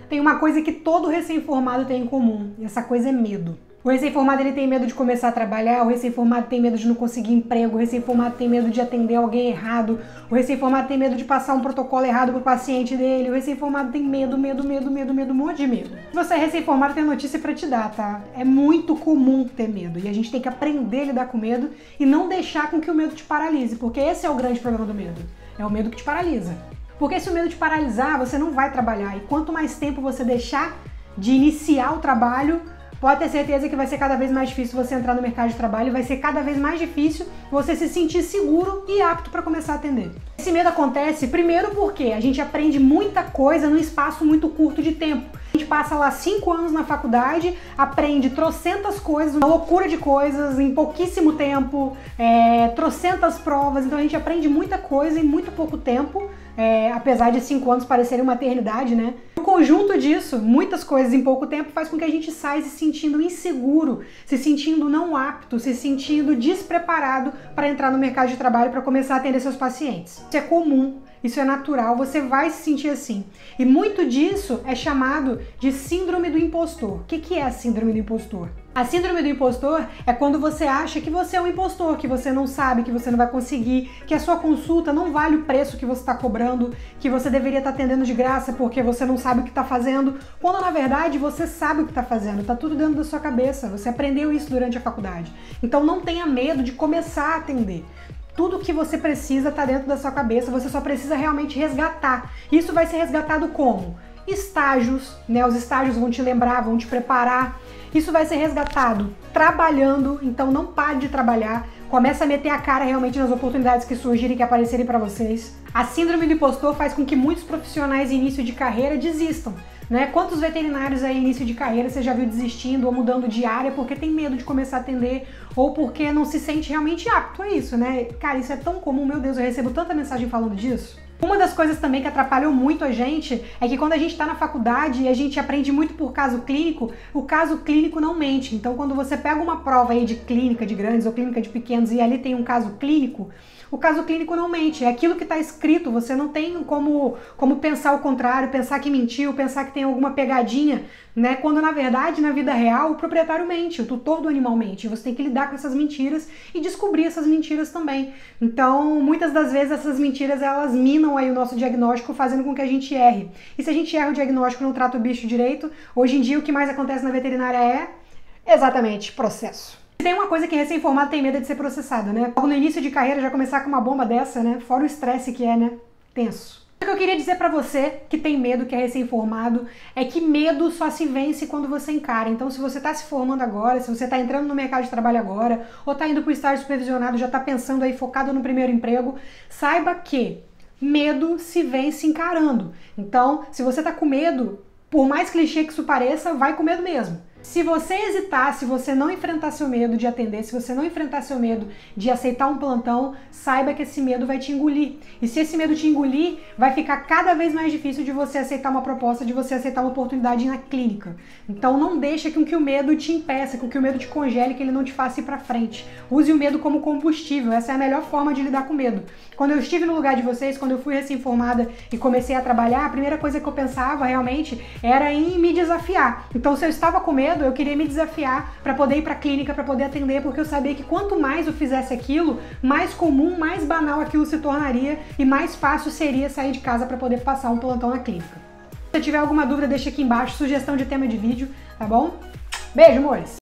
tem uma coisa que todo recém-formado tem em comum, e essa coisa é medo. O recém-formado ele tem medo de começar a trabalhar, o recém-formado tem medo de não conseguir emprego, o recém-formado tem medo de atender alguém errado, o recém-formado tem medo de passar um protocolo errado pro paciente dele, o recém-formado tem medo, um monte de medo. Se você é recém-formado, tem notícia pra te dar, tá? É muito comum ter medo e a gente tem que aprender a lidar com medo e não deixar com que o medo te paralise, porque esse é o grande problema do medo, é o medo que te paralisa. Porque se o medo te paralisar, você não vai trabalhar e quanto mais tempo você deixar de iniciar o trabalho, pode ter certeza que vai ser cada vez mais difícil você entrar no mercado de trabalho, vai ser cada vez mais difícil você se sentir seguro e apto para começar a atender. Esse medo acontece primeiro porque a gente aprende muita coisa num espaço muito curto de tempo. A gente passa lá 5 anos na faculdade, aprende trocentas coisas, uma loucura de coisas em pouquíssimo tempo, trocentas provas, então a gente aprende muita coisa em muito pouco tempo, apesar de 5 anos parecerem uma eternidade, né? O conjunto disso, muitas coisas em pouco tempo, faz com que a gente saia se sentindo inseguro, se sentindo não apto, se sentindo despreparado para entrar no mercado de trabalho para começar a atender seus pacientes. Isso é comum, isso é natural, você vai se sentir assim. E muito disso é chamado de síndrome do impostor. O que é a síndrome do impostor? A síndrome do impostor é quando você acha que você é um impostor, que você não sabe, que você não vai conseguir, que a sua consulta não vale o preço que você está cobrando, que você deveria estar atendendo de graça porque você não sabe o que está fazendo, quando na verdade você sabe o que está fazendo, está tudo dentro da sua cabeça, você aprendeu isso durante a faculdade. Então não tenha medo de começar a atender. Tudo que você precisa está dentro da sua cabeça, você só precisa realmente resgatar. Isso vai ser resgatado como? Estágios, né? Os estágios vão te lembrar, vão te preparar. Isso vai ser resgatado trabalhando, então não pare de trabalhar. Começa a meter a cara realmente nas oportunidades que surgirem, que aparecerem para vocês. A síndrome do impostor faz com que muitos profissionais em início de carreira desistam. Né? Quantos veterinários aí início de carreira você já viu desistindo ou mudando de área porque tem medo de começar a atender ou porque não se sente realmente apto a isso, né? Cara, isso é tão comum, meu Deus, eu recebo tanta mensagem falando disso. Uma das coisas também que atrapalham muito a gente é que quando a gente está na faculdade e a gente aprende muito por caso clínico, o caso clínico não mente. Então quando você pega uma prova aí de clínica de grandes ou clínica de pequenos e ali tem um caso clínico, o caso clínico não mente, é aquilo que está escrito, você não tem como pensar o contrário, pensar que mentiu, pensar que tem alguma pegadinha, né? Quando na verdade, na vida real, o proprietário mente, o tutor do animal mente, você tem que lidar com essas mentiras e descobrir essas mentiras também. Então, muitas das vezes essas mentiras, elas minam aí o nosso diagnóstico, fazendo com que a gente erre. E se a gente erra o diagnóstico e não trata o bicho direito, hoje em dia o que mais acontece na veterinária é exatamente processo. Tem uma coisa que recém-formado tem medo de ser processado, né? Logo no início de carreira já começar com uma bomba dessa, né? Fora o estresse que é, né? Tenso. O que eu queria dizer pra você que tem medo, que é recém-formado, é que medo só se vence quando você encara. Então se você tá se formando agora, se você tá entrando no mercado de trabalho agora, ou tá indo pro estágio supervisionado, já tá pensando aí, focado no primeiro emprego, saiba que medo se vence encarando. Então, se você tá com medo, por mais clichê que isso pareça, vai com medo mesmo. Se você hesitar, se você não enfrentar seu medo de atender, se você não enfrentar seu medo de aceitar um plantão, saiba que esse medo vai te engolir. E se esse medo te engolir, vai ficar cada vez mais difícil de você aceitar uma proposta, de você aceitar uma oportunidade na clínica. Então não deixa com que o medo te impeça, com que o medo te congele, que ele não te faça ir pra frente. Use o medo como combustível, essa é a melhor forma de lidar com medo. Quando eu estive no lugar de vocês, quando eu fui recém-formada e comecei a trabalhar, a primeira coisa que eu pensava realmente era em me desafiar. Então se eu estava com medo, eu queria me desafiar para poder ir para a clínica, para poder atender, porque eu sabia que quanto mais eu fizesse aquilo, mais comum, mais banal aquilo se tornaria e mais fácil seria sair de casa para poder passar um plantão na clínica. Se tiver alguma dúvida, deixa aqui embaixo, sugestão de tema de vídeo, tá bom? Beijo, amores!